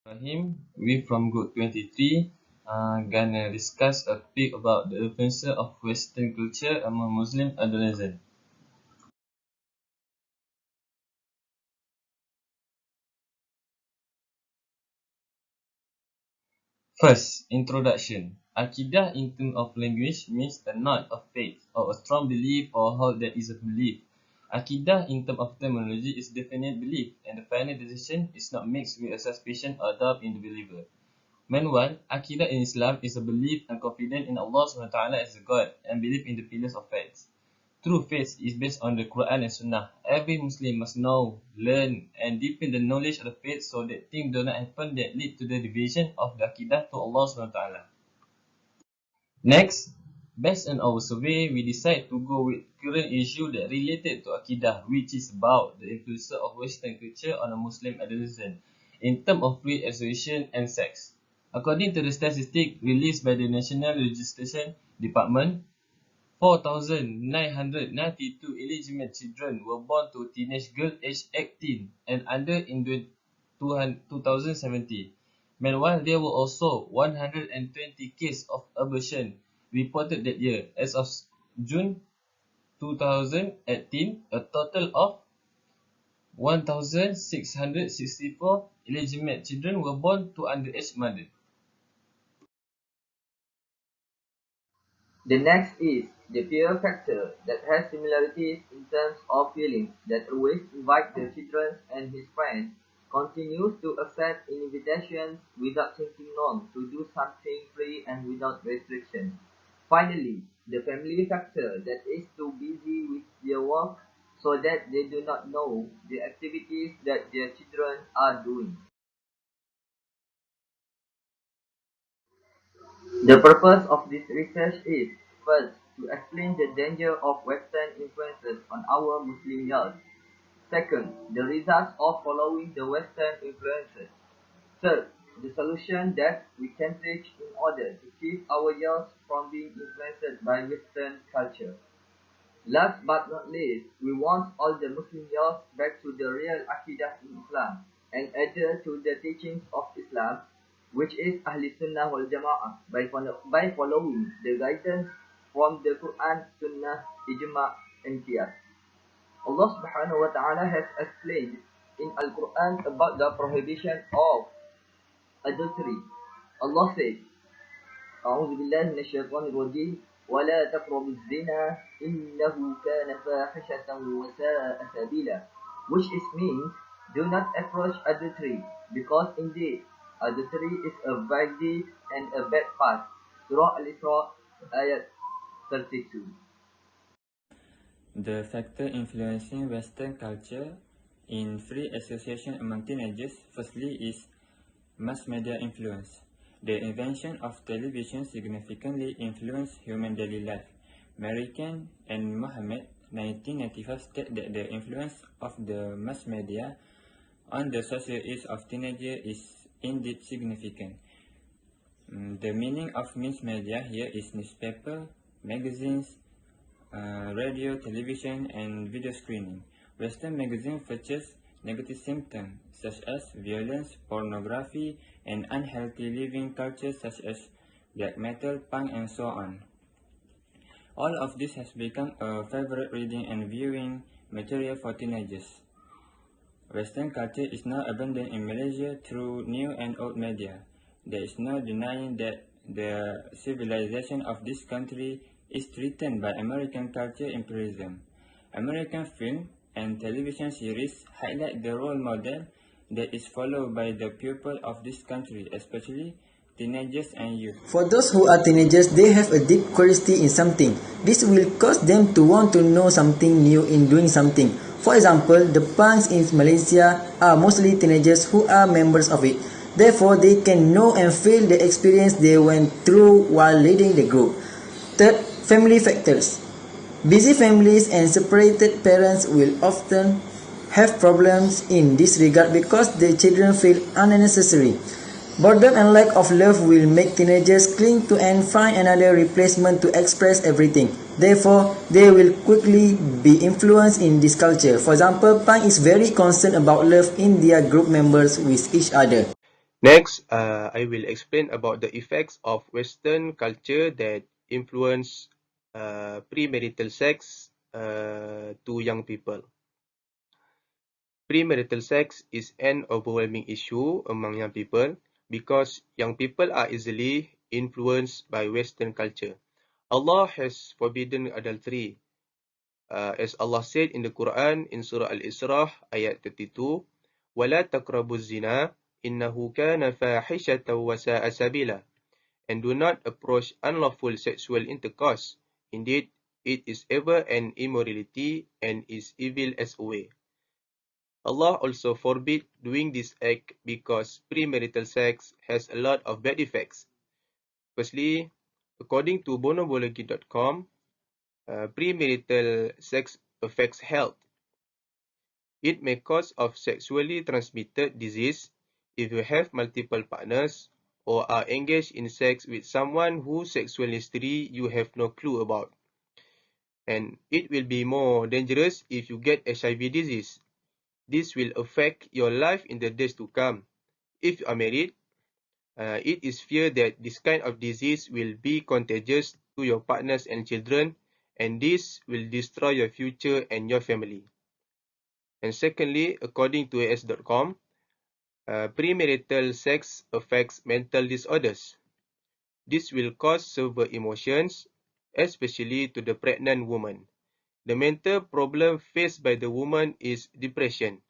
We from Group 23 gonna discuss a bit about the influence of Western culture among Muslim adolescents. First, introduction. Akidah in terms of language means a knot of faith or a strong belief or hold that is a belief. Akidah in terms of terminology is definite belief and the final decision is not mixed with a suspicion or doubt in the believer. Meanwhile, Akidah in Islam is a belief and confidence in Allah SWT as a God and belief in the pillars of faith. True faith is based on the Quran and Sunnah. Every Muslim must know, learn, and deepen the knowledge of the faith so that things do not happen that lead to the deviation of the Akidah to Allah SWT. Next, based on our survey, we decide to go with current issue that related to Akidah, which is about the influence of Western culture on a Muslim adolescent in terms of free association and sex. According to the statistic released by the National Registration Department, 4,992 illegitimate children were born to teenage girls aged 18 and under in 2017. Meanwhile, there were also 120 cases of abortion reported that year. As of June 2018, a total of 1,664 illegitimate children were born to underage mothers. The next is the peer factor that has similarities in terms of feelings that always invite the children and his friends, continues to accept invitations without thinking long to do something free and without restriction. Finally, the family factor that is too busy with their work so that they do not know the activities that their children are doing. The purpose of this research is, first, to explain the danger of Western influences on our Muslim youth. Second, the results of following the Western influences. Third, the solution that we can take in order to keep our youth from being influenced by Western culture. Last but not least, we want all the Muslim youth back to the real Aqidah in Islam and adhere to the teachings of Islam, which is Ahli Sunnah wal Jama'ah, by following the guidance from the Quran, Sunnah, Ijma' and Qiyas. Allah subhanahu wa ta'ala has explained in Al-Quran about the prohibition of adultery. Allah said, أعوذ بالله من الشيطان الرجيم ولا تقربوا الزنا إنه كان فاحشة وساء سبيلا, which is means do not approach adultery because indeed adultery is a bad deed and a bad path. Surah Al-Isra ayat 32. The factor influencing Western culture in free association among teenagers firstly is mass media influence. The invention of television significantly influenced human daily life. American and Mohammed 1995 state that the influence of the mass media on the social age of teenagers is indeed significant. The meaning of mass media here is newspaper, magazines, radio, television, and video screening. Western magazines features negative symptoms such as violence, pornography, and unhealthy living culture such as black metal, punk, and so on. All of this has become a favorite reading and viewing material for teenagers. Western culture is now abundant in Malaysia through new and old media. There is no denying that the civilization of this country is threatened by American culture imperialism. American film and television series highlight the role model that is followed by the people of this country, especially teenagers and youth. For those who are teenagers, they have a deep curiosity in something. This will cause them to want to know something new in doing something. For example, the punks in Malaysia are mostly teenagers who are members of it. Therefore, they can know and feel the experience they went through while leading the group. Third, family factors. Busy families and separated parents will often have problems in this regard because the children feel unnecessary. Boredom and lack of love will make teenagers cling to and find another replacement to express everything. Therefore, they will quickly be influenced in this culture. For example, punk is very concerned about love in their group members with each other. Next, I will explain about the effects of Western culture that influence premarital sex to young people. Premarital sex is an overwhelming issue among young people because young people are easily influenced by Western culture. Allah has forbidden adultery. As Allah said in the Quran in Surah Al-Isra ayat 32, وَلَا تَقْرَبُوا الزِّنَا إِنَّهُ كَانَ فَاحِشَةً وَسَاءَ سَبِيلًا. And do not approach unlawful sexual intercourse. Indeed, it is ever an immorality and is evil as a way. Allah also forbid doing this act because premarital sex has a lot of bad effects. Firstly, according to bonobology.com, premarital sex affects health. It may cause of sexually transmitted disease if you have multiple partners or are engaged in sex with someone whose sexual history you have no clue about. And it will be more dangerous if you get HIV disease. This will affect your life in the days to come. If you are married, it is feared that this kind of disease will be contagious to your partners and children, and this will destroy your future and your family. And secondly, according to AS.com, premarital sex affects mental disorders. This will cause severe emotions, especially to the pregnant woman. The mental problem faced by the woman is depression.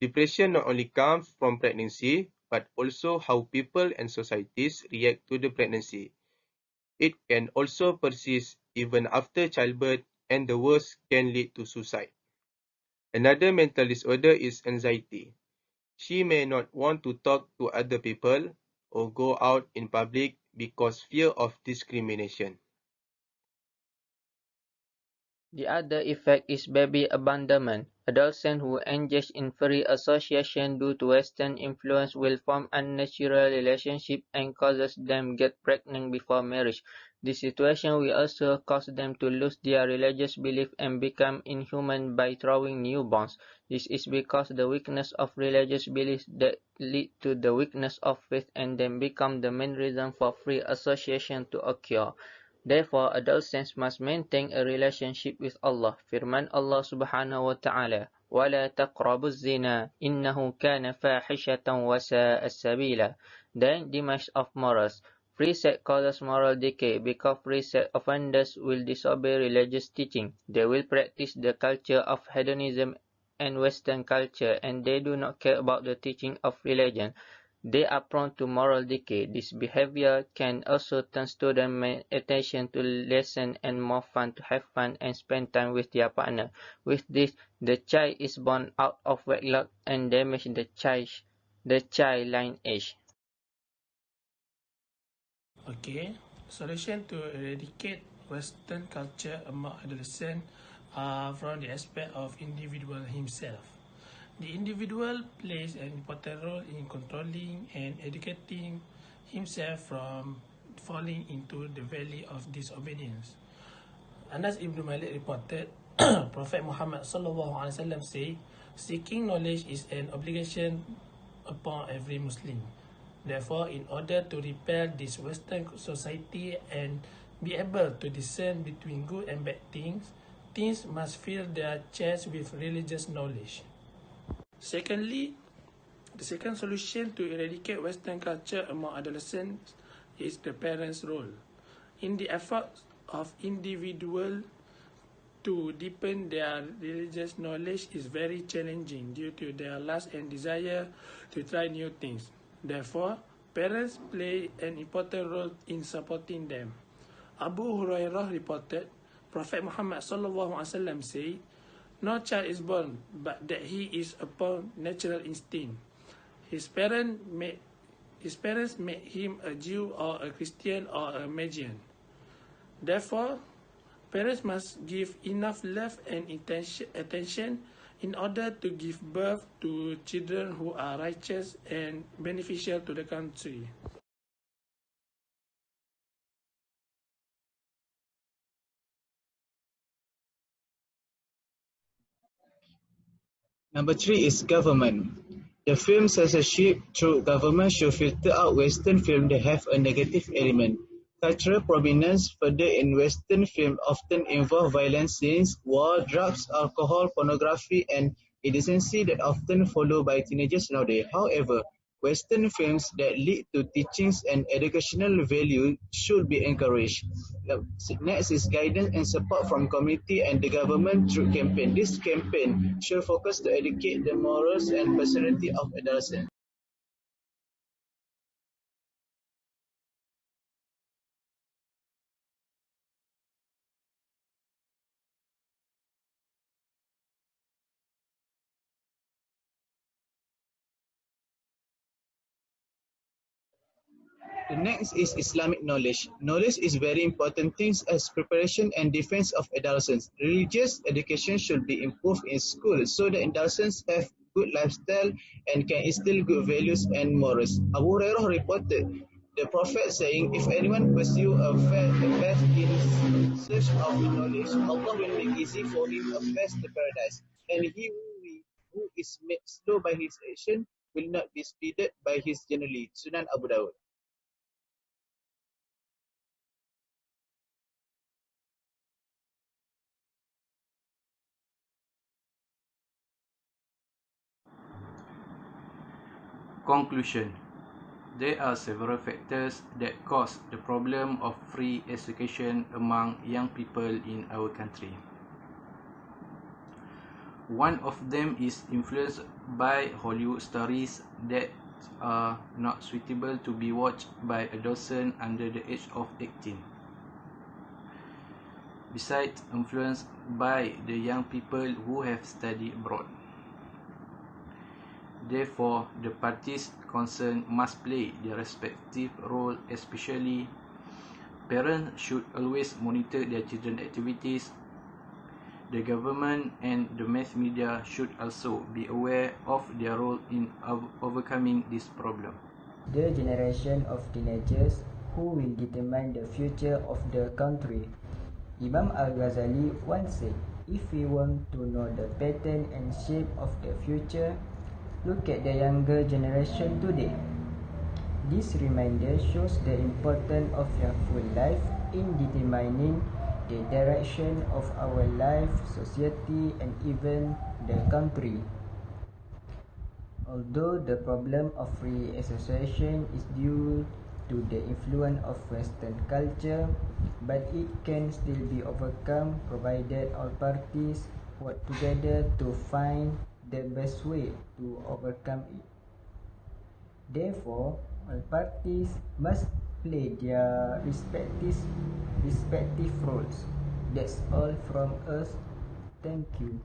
Depression not only comes from pregnancy, but also how people and societies react to the pregnancy. It can also persist even after childbirth, and the worst can lead to suicide. Another mental disorder is anxiety. She may not want to talk to other people or go out in public because fear of discrimination. The other effect is baby abandonment. Adolescents who engage in free association due to Western influence will form unnatural relationships and causes them get pregnant before marriage. This situation will also cause them to lose their religious belief and become inhuman by throwing newborns. This is because the weakness of religious beliefs that lead to the weakness of faith and then become the main reason for free association to occur. Therefore, adolescents must maintain a relationship with Allah. Firman Allah Subhanahu wa Ta'ala, وَلَا تَقْرَبُوا الزِّنَا إِنَّهُ كَانَ فَاحِشَةً وَسَاءَ سَبِيلًا. Then, damage of morals. Free sex causes moral decay because free sex offenders will disobey religious teaching. They will practice the culture of hedonism and Western culture, and they do not care about the teaching of religion. They are prone to moral decay. This behavior can also turn students' attention to lessons and more fun to have fun and spend time with their partner. With this, the child is born out of wedlock and damages the child lineage. Okay, solution to eradicate Western culture among adolescents are from the aspect of individual himself. The individual plays an important role in controlling and educating himself from falling into the valley of disobedience. Anas ibn Malik reported, Prophet Muhammad SAW said, seeking knowledge is an obligation upon every Muslim. Therefore, in order to repel this Western society and be able to discern between good and bad things, teens must fill their chests with religious knowledge. Secondly, the second solution to eradicate Western culture among adolescents is the parents' role. In the effort of individuals to deepen their religious knowledge is very challenging due to their lust and desire to try new things. Therefore, parents play an important role in supporting them. Abu Hurairah reported, Prophet Muhammad SAW said, no child is born but that he is upon natural instinct. His parents made him a Jew or a Christian or a Magian. Therefore, parents must give enough love and attention in order to give birth to children who are righteous and beneficial to the country. Number three is government. The film censorship through government should filter out Western films that have a negative element. Cultural prominence further in Western film often involve violent scenes, war, drugs, alcohol, pornography, and indecency that often followed by teenagers nowadays. However, Western films that lead to teachings and educational value should be encouraged. Next is guidance and support from community and the government through campaign. This campaign should focus to educate the morals and personality of adolescents. The next is Islamic knowledge. Knowledge is very important thing as preparation and defense of adolescents. Religious education should be improved in school so that adolescents have good lifestyle and can instill good values and morals. Abu Hurairah reported the Prophet saying, if anyone pursue a path in search of knowledge, Allah will make easy for him a path to paradise. And he who is made slow by his action will not be speeded by his journey. Sunan Abu Dawud. Conclusion: there are several factors that cause the problem of free education among young people in our country. One of them is influenced by Hollywood stories that are not suitable to be watched by adolescents under the age of 18. Besides, influenced by the young people who have studied abroad. Therefore, the parties concerned must play their respective role, especially parents should always monitor their children's activities. The government and the mass media should also be aware of their role in overcoming this problem. The generation of teenagers who will determine the future of the country. Imam Al-Ghazali once said, if we want to know the pattern and shape of the future, look at the younger generation today. This reminder shows the importance of youthful life in determining the direction of our life, society, and even the country. Although the problem of free association is due to the influence of Western culture, but it can still be overcome provided all parties work together to find the best way to overcome it. Therefore, all parties must play their respective roles. That's all from us. Thank you.